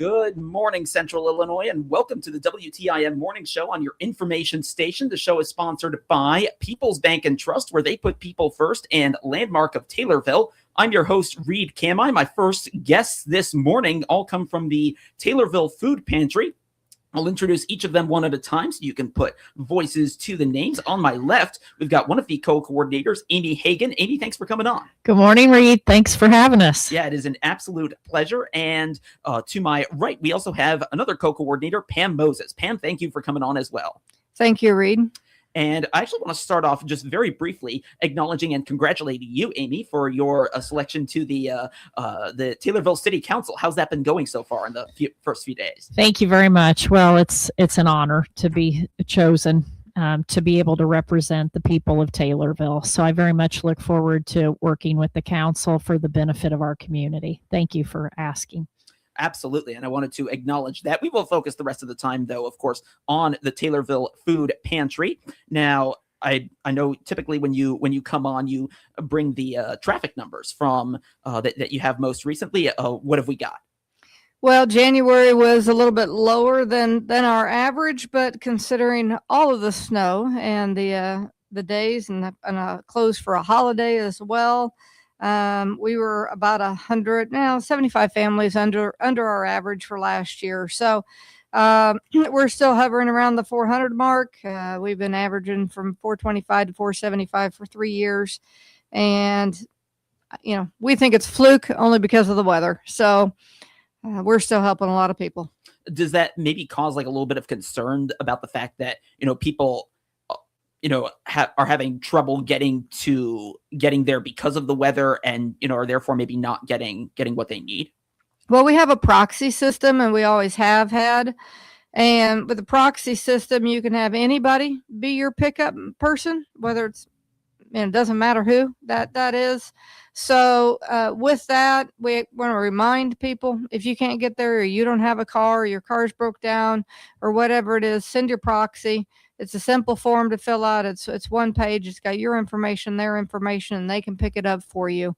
Good morning, Central Illinois, and welcome to the WTIM Morning Show on your information station. The show is sponsored by People's Bank and Trust, where they put people first, and Landmark of Taylorville. I'm your host, Reed Camhi. My first guests this morning all come from the Taylorville Food Pantry. I'll introduce each of them one at a time so you can put voices to the names. On my left, we've got one of the co-coordinators, Amy Hagan. Amy, thanks for coming on. Good morning, Reed. Thanks for having us. Yeah, it is an absolute pleasure. And to my right, we also have another co-coordinator, Pam Moses. Pam, thank you for coming on as well. Thank you, Reed. And I actually want to start off just very briefly acknowledging and congratulating you, Amy, for your selection to the Taylorville City Council. How's that been going so far in the first few days? Thank you very much. Well, it's an honor to be chosen to be able to represent the people of Taylorville. So I very much look forward to working with the council for the benefit of our community. Thank you for asking. Absolutely. And I wanted to acknowledge that. We will focus the rest of the time, though, of course, on the Taylorville Food Pantry. Now, I know typically when you come on, you bring the traffic numbers from that you have most recently. What have we got? Well, January was a little bit lower than our average, but considering all of the snow and the days and closed for a holiday as well, we were about 75 families under our average for last year. So we're still hovering around the 400 mark. We've been averaging from 425 to 475 for 3 years. And, we think it's fluke only because of the weather. So we're still helping a lot of people. Does that maybe cause like a little bit of concern about the fact that, people are having trouble getting there because of the weather and, are therefore maybe not getting what they need? Well, we have a proxy system and we always have had. And with the proxy system, you can have anybody be your pickup person, whether it's, it doesn't matter who that is. So with that, we want to remind people, if you can't get there or you don't have a car or your car's broke down or whatever it is, send your proxy. It's a simple form to fill out. It's one page. It's got your information, their information, and they can pick it up for you.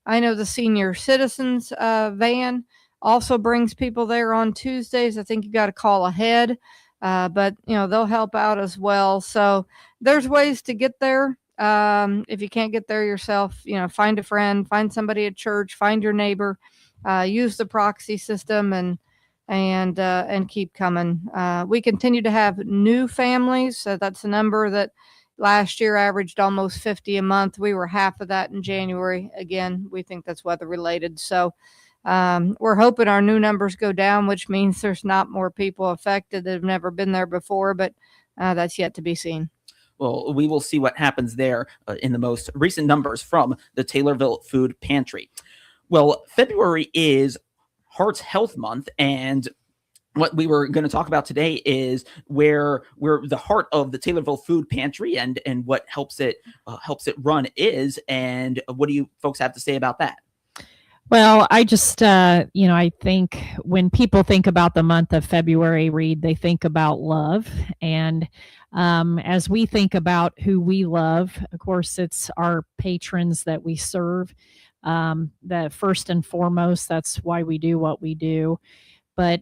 I know the senior citizens van also brings people there on Tuesdays. I think you got to call ahead, but they'll help out as well. So there's ways to get there. If you can't get there yourself, find a friend, find somebody at church, find your neighbor, use the proxy system and keep coming. We continue to have new families. So that's a number that last year averaged almost 50 a month. We were half of that in January. Again, we think that's weather related. So we're hoping our new numbers go down, which means there's not more people affected that have never been there before, but that's yet to be seen. Well, we will see what happens there in the most recent numbers from the Taylorville Food Pantry. Well, February is Heart's Health Month, and what we were going to talk about today is where the heart of the Taylorville Food Pantry and what helps it run is, and what do you folks have to say about that? Well, I just, I think when people think about the month of February, Reed, they think about love. And as we think about who we love, of course, it's our patrons that we serve. That first and foremost, that's why we do what we do. But,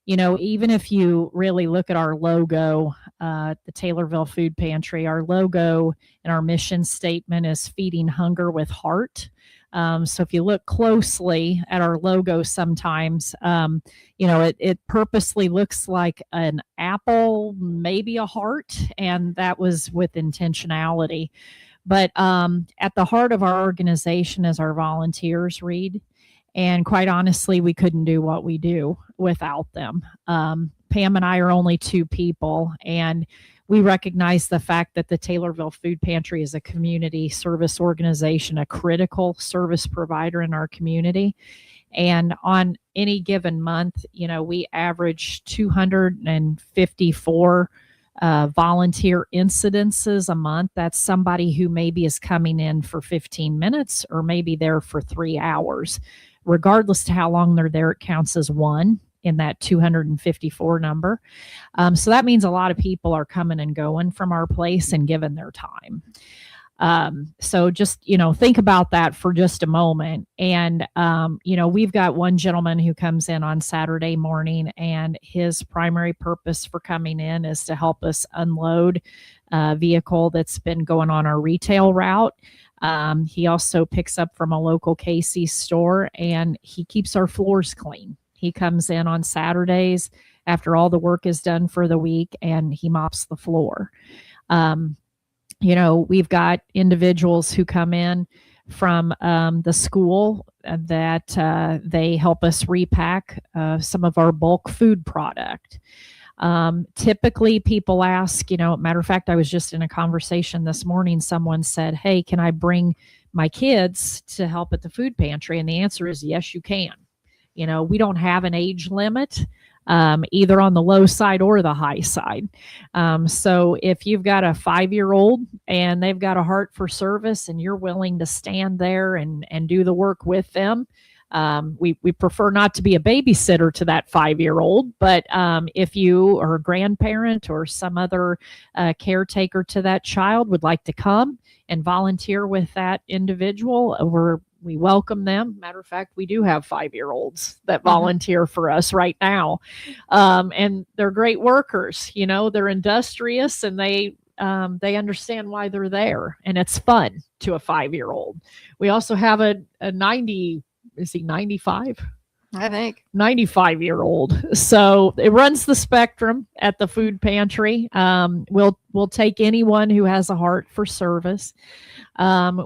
even if you really look at our logo, the Taylorville Food Pantry, our logo and our mission statement is feeding hunger with heart. So if you look closely at our logo sometimes, it purposely looks like an apple, maybe a heart, and that was with intentionality. But at the heart of our organization is our volunteers, Reed. And quite honestly, we couldn't do what we do without them. Pam and I are only two people, and we recognize the fact that the Taylorville Food Pantry is a community service organization, a critical service provider in our community. And on any given month, we average 254 volunteer incidences a month. That's somebody who maybe is coming in for 15 minutes or maybe there for 3 hours. Regardless to how long they're there, it counts as one in that 254 number. So that means a lot of people are coming and going from our place and giving their time. So just, think about that for just a moment. And, we've got one gentleman who comes in on Saturday morning, and his primary purpose for coming in is to help us unload a vehicle that's been going on our retail route. He also picks up from a local Casey's store, and he keeps our floors clean. He comes in on Saturdays after all the work is done for the week, and he mops the floor. We've got individuals who come in from the school that they help us repack some of our bulk food product. Typically people ask, matter of fact, I was just in a conversation this morning. Someone said, "Hey, can I bring my kids to help at the food pantry?" And the answer is yes, you can. We don't have an age limit, either on the low side or the high side. So if you've got a 5-year-old and they've got a heart for service and you're willing to stand there and do the work with them, we prefer not to be a babysitter to that 5-year-old, but if you are a grandparent or some other caretaker to that child would like to come and volunteer with that individual, we welcome them. Matter of fact, we do have 5-year-olds that volunteer for us right now. And they're great workers. They're industrious, and they understand why they're there, and it's fun to a 5-year-old. We also have a 90, is he 95? I think 95-year-old. So it runs the spectrum at the food pantry. We'll take anyone who has a heart for service.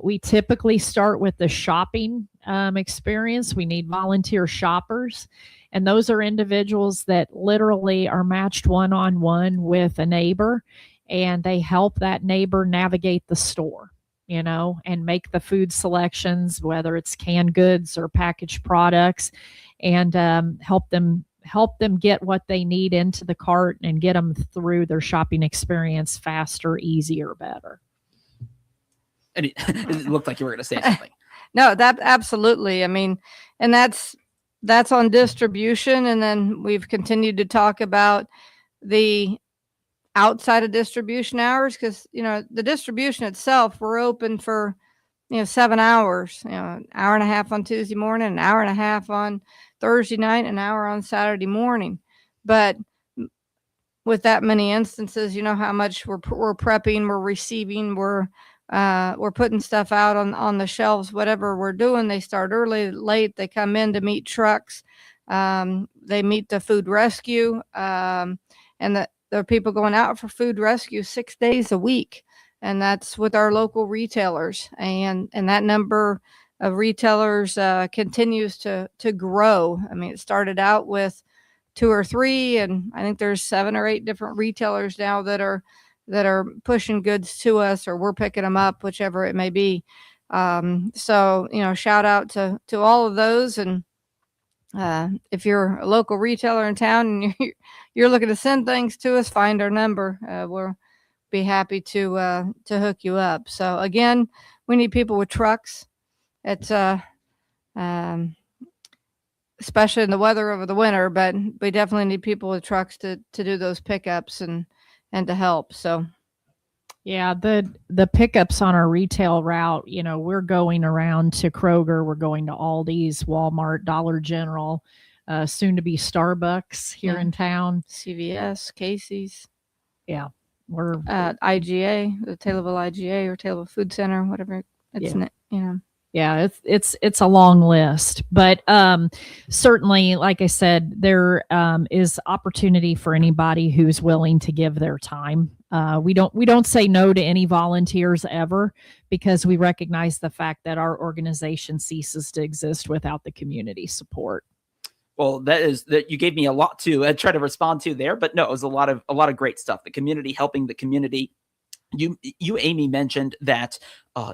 We typically start with the shopping experience. We need volunteer shoppers, and those are individuals that literally are matched one-on-one with a neighbor, and they help that neighbor navigate the store, and make the food selections, whether it's canned goods or packaged products, and help them get what they need into the cart and get them through their shopping experience faster, easier, better. And it looked like you were going to say something. No, that absolutely. I mean, and that's on distribution. And then we've continued to talk about the outside of distribution hours, because, the distribution itself, we're open for, 7 hours, an hour and a half on Tuesday morning, an hour and a half on Thursday night, an hour on Saturday morning. But with that many instances, how much we're prepping, we're receiving, we're putting stuff out on the shelves, whatever we're doing. They start early, late, they come in to meet trucks. They meet the food rescue, and there are people going out for food rescue 6 days a week. And that's with our local retailers. And that number of retailers continues to grow. I mean, it started out with 2 or 3, and I think there's 7 or 8 different retailers now that are pushing goods to us, or we're picking them up, whichever it may be. So, shout out to all of those. And if you're a local retailer in town and you're looking to send things to us, find our number. We'll be happy to hook you up. So again, we need people with trucks. It's especially in the weather over the winter, but we definitely need people with trucks to do those pickups and to help. So yeah, the pickups on our retail route, we're going around to Kroger, we're going to Aldi's, Walmart, Dollar General, soon to be Starbucks here in town, CVS, Casey's. Yeah, we're IGA, the Taylorville IGA or Taylorville Food Center, whatever it's Yeah, it's a long list, but certainly, like I said, there is opportunity for anybody who's willing to give their time. We don't say no to any volunteers ever, because we recognize the fact that our organization ceases to exist without the community support. Well, that you gave me a lot to try to respond to there, but no, it was a lot of great stuff. The community helping the community. You Amy, mentioned that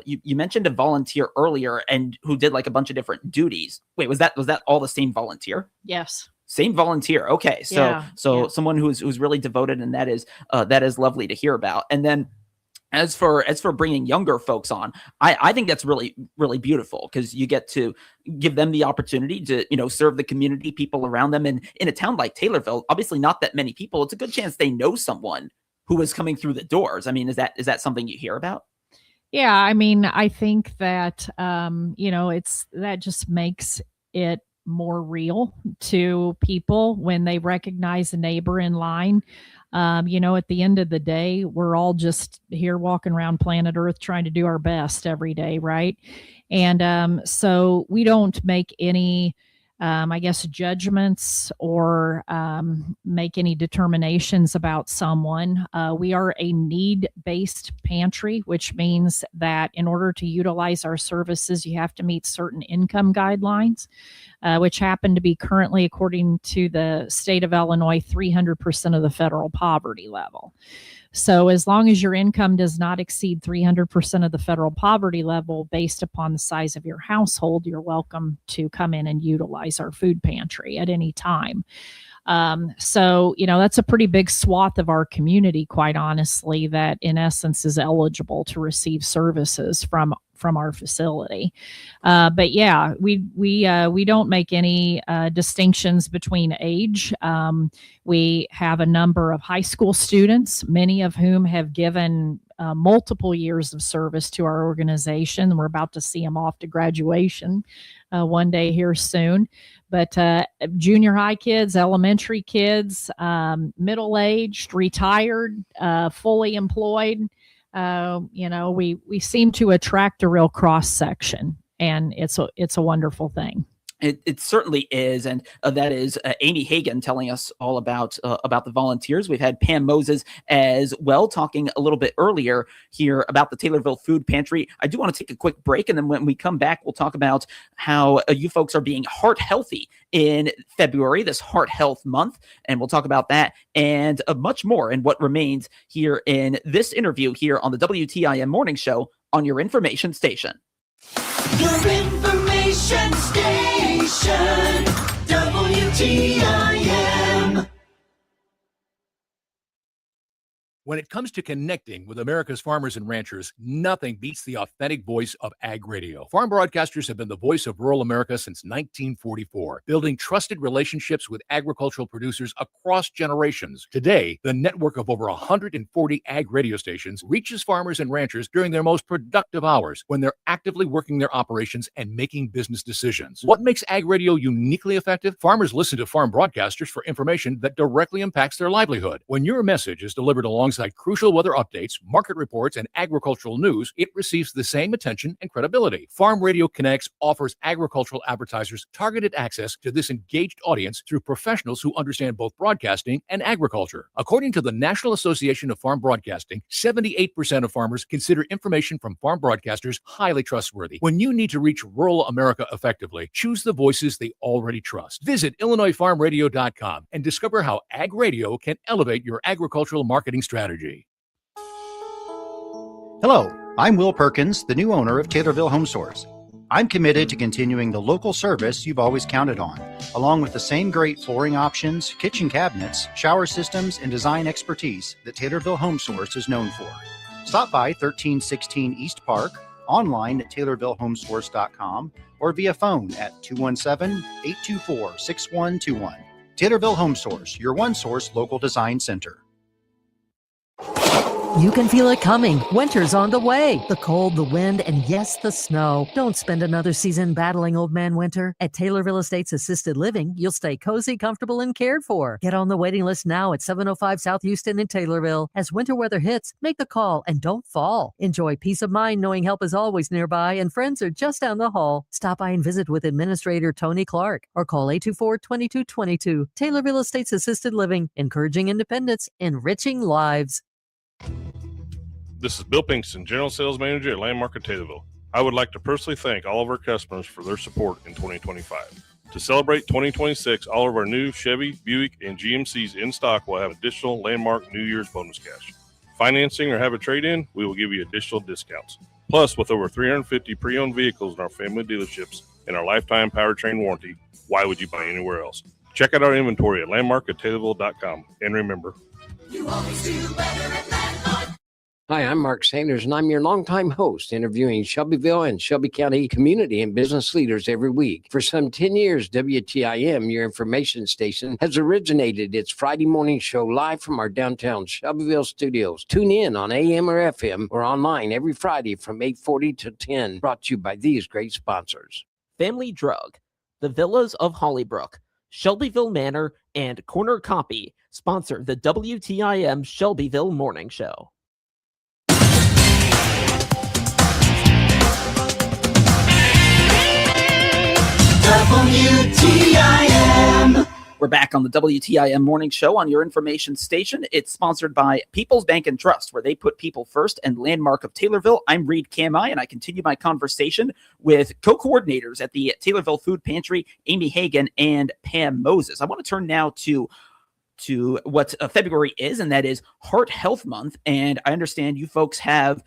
you mentioned a volunteer earlier and who did like a bunch of different duties. Wait, was that all the same volunteer? Yes. Same volunteer. Okay. So someone who's really devoted, and that is lovely to hear about. And then as for bringing younger folks on, I think that's really, really beautiful, because you get to give them the opportunity to, serve the community, people around them. And in a town like Taylorville, obviously not that many people, it's a good chance they know someone who was coming through the doors. I mean, is that something you hear about? Yeah, I mean, I think that that just makes it more real to people when they recognize a neighbor in line. At the end of the day, we're all just here walking around planet Earth trying to do our best every day, right? And so we don't make any I guess, judgments or make any determinations about someone. We are a need based pantry, which means that in order to utilize our services, you have to meet certain income guidelines, which happen to be currently, according to the state of Illinois, 300% of the federal poverty level. So as long as your income does not exceed 300% of the federal poverty level based upon the size of your household, you're welcome to come in and utilize our food pantry at any time. That's a pretty big swath of our community, quite honestly, that in essence is eligible to receive services from our facility. But yeah, we don't make any distinctions between age. We have a number of high school students, many of whom have given multiple years of service to our organization. We're about to see them off to graduation one day here soon. But junior high kids, elementary kids, middle-aged, retired, fully employed, we seem to attract a real cross section, and it's a wonderful thing. It certainly is, and that is Amy Hagan telling us all about the volunteers. We've had Pam Moses as well talking a little bit earlier here about the Taylorville Food Pantry. I do want to take a quick break, and then when we come back, we'll talk about how you folks are being heart healthy in February, this Heart Health Month, and we'll talk about that and much more in what remains here in this interview here on the WTIM Morning Show on your information station. Your information station, WTIM. When it comes to connecting with America's farmers and ranchers, nothing beats the authentic voice of Ag Radio. Farm broadcasters have been the voice of rural America since 1944, building trusted relationships with agricultural producers across generations. Today, the network of over 140 Ag radio stations reaches farmers and ranchers during their most productive hours when they're actively working their operations and making business decisions. What makes Ag Radio uniquely effective? Farmers listen to farm broadcasters for information that directly impacts their livelihood. When your message is delivered alongside crucial weather updates, market reports, and agricultural news, it receives the same attention and credibility. Farm Radio Connects offers agricultural advertisers targeted access to this engaged audience through professionals who understand both broadcasting and agriculture. According to the National Association of Farm Broadcasting, 78% of farmers consider information from farm broadcasters highly trustworthy. When you need to reach rural America effectively, choose the voices they already trust. Visit IllinoisFarmRadio.com and discover how Ag Radio can elevate your agricultural marketing strategy. Hello, I'm Will Perkins, the new owner of Taylorville Home Stores. I'm committed to continuing the local service you've always counted on, along with the same great flooring options, kitchen cabinets, shower systems, and design expertise that Taylorville Home Stores is known for. Stop by 1316 East Park, online at TaylorvilleHomestores.com, or via phone at 217-824-6121. Taylorville Home Stores, your one-source local design center. You can feel it coming. Winter's on the way. The cold, the wind, and yes, the snow. Don't spend another season battling old man winter. At Taylorville Estates Assisted Living, you'll stay cozy, comfortable, and cared for. Get on the waiting list now at 705 South Houston in Taylorville. As winter weather hits, make the call and don't fall. Enjoy peace of mind knowing help is always nearby and friends are just down the hall. Stop by and visit with Administrator Tony Clark or call 824-2222. Taylorville Estates Assisted Living, encouraging independence, enriching lives. This is Bill Pinkston, General Sales Manager at Landmark of Taylorville. I would like to personally thank all of our customers for their support in 2025. To celebrate 2026, all of our new Chevy, Buick, and GMCs in stock will have additional Landmark New Year's bonus cash. Financing or have a trade-in, we will give you additional discounts. Plus, with over 350 pre-owned vehicles in our family dealerships and our lifetime powertrain warranty, why would you buy anywhere else? Check out our inventory at landmarkoftaylorville.com. And remember, you always do better at Landmark. Hi, I'm Mark Sanders, and I'm your longtime host, interviewing Shelbyville and Shelby County community and business leaders every week. For some 10 years, WTIM, your information station, has originated its Friday morning show live from our downtown Shelbyville studios. Tune in on AM or FM or online every Friday from 8:40 to 10, brought to you by these great sponsors. Family Drug, the Villas of Hollybrook, Shelbyville Manor, and Corner Copy sponsor the WTIM Shelbyville Morning Show. WTIM. We're back on the WTIM Morning Show on your information station. It's sponsored by People's Bank and Trust, where they put people first, and Landmark of Taylorville. I'm Reed Kamai, and I continue my conversation with co-coordinators at the Taylorville Food Pantry, Amy Hagan and Pam Moses. I want to turn now to what February is, and that is Heart Health Month. And I understand you folks have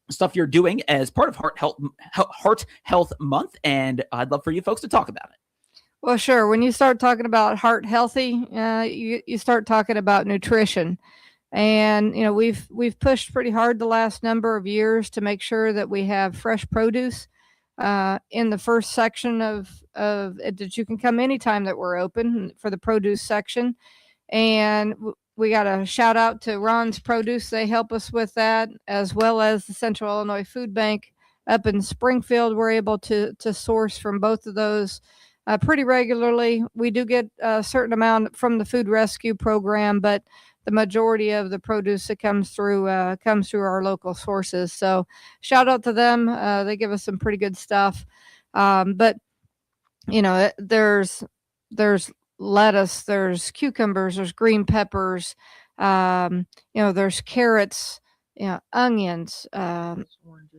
stuff you're doing as part of Heart Health Month, and I'd love for you folks to talk about it. Well, sure. When you start talking about heart healthy, you start talking about nutrition, and we've pushed pretty hard the last number of years to make sure that we have fresh produce in the first section of that you can come anytime that we're open for the produce section, and we got a shout out to Ron's Produce. They help us with that, as well as the Central Illinois Food Bank up in Springfield. We're able to source from both of those pretty regularly. We do get a certain amount from the food rescue program, but the majority of the produce that comes through our local sources. So shout out to them. They give us some pretty good stuff. But there's lettuce, there's cucumbers, there's green peppers, there's carrots, onions,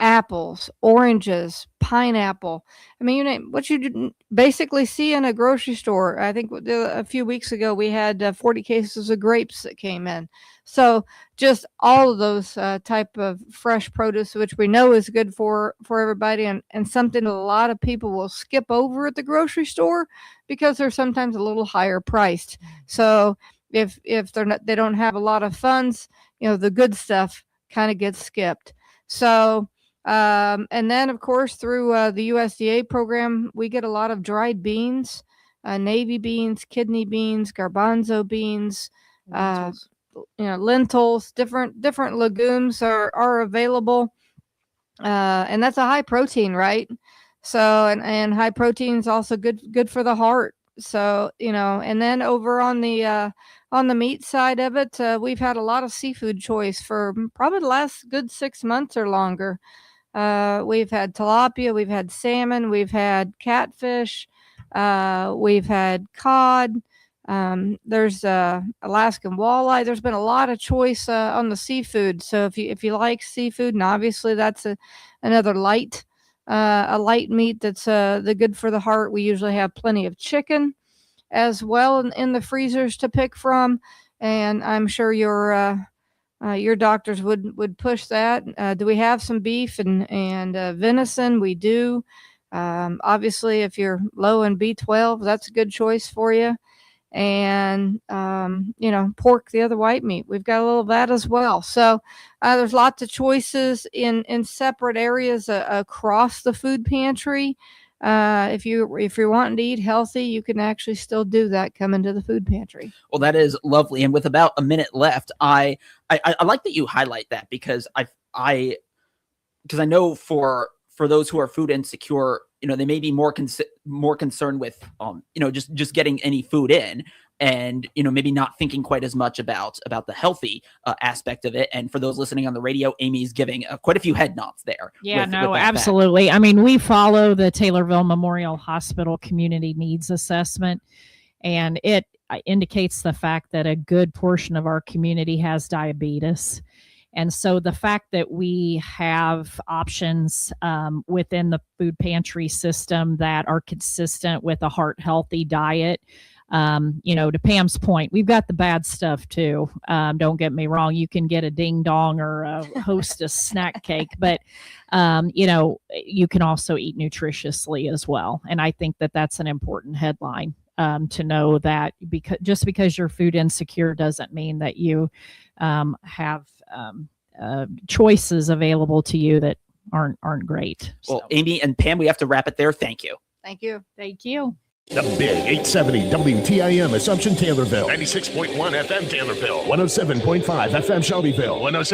apples, oranges, pineapple. I mean, you name what you basically see in a grocery store. I think a few weeks ago we had 40 cases of grapes that came in. So just all of those type of fresh produce, which we know is good for everybody, and something a lot of people will skip over at the grocery store because they're sometimes a little higher priced. So if they don't have a lot of funds, the good stuff kind of gets skipped. So and then of course through the USDA program, we get a lot of dried beans, navy beans, kidney beans, garbanzo beans, lentils, different legumes are available, and that's a high protein, right? So and high protein is also good for the heart. So and then over on the meat side of it, we've had a lot of seafood choice for probably the last good 6 months or longer. We've had tilapia, we've had salmon, we've had catfish, we've had cod. There's Alaskan walleye. There's been a lot of choice on the seafood. So if you like seafood, and obviously that's another light meat that's the good for the heart. We usually have plenty of chicken as well in the freezers to pick from, and I'm sure your doctors would push that. Do we have some beef and venison? We do. Obviously, if you're low in B12, that's a good choice for you. And pork, the other white meat, we've got a little of that as well. So there's lots of choices in separate areas across the food pantry. If you're wanting to eat healthy, you can actually still do that. Come into the food pantry. Well, that is lovely. And with about a minute left, I like that you highlight that, because I know for those who are food insecure, they may be more concerned with just getting any food in, and maybe not thinking quite as much about the healthy aspect of it. And for those listening on the radio, Amy's giving quite a few head nods there. Yeah, absolutely. I mean, we follow the Taylorville Memorial Hospital Community Needs Assessment, and it indicates the fact that a good portion of our community has diabetes. And so the fact that we have options within the food pantry system that are consistent with a heart healthy diet, to Pam's point, we've got the bad stuff too. Don't get me wrong. You can get a ding dong or a Hostess snack cake, but you can also eat nutritiously as well. And I think that that's an important headline to know, that just because you're food insecure doesn't mean that you have choices available to you that aren't great. Well, So, Amy and Pam, we have to wrap it there. Thank you. Thank you. thank you. The Big 870 WTIM Assumption Taylorville. 96.1 FM Taylorville. 107.5 FM Shelbyville. 107.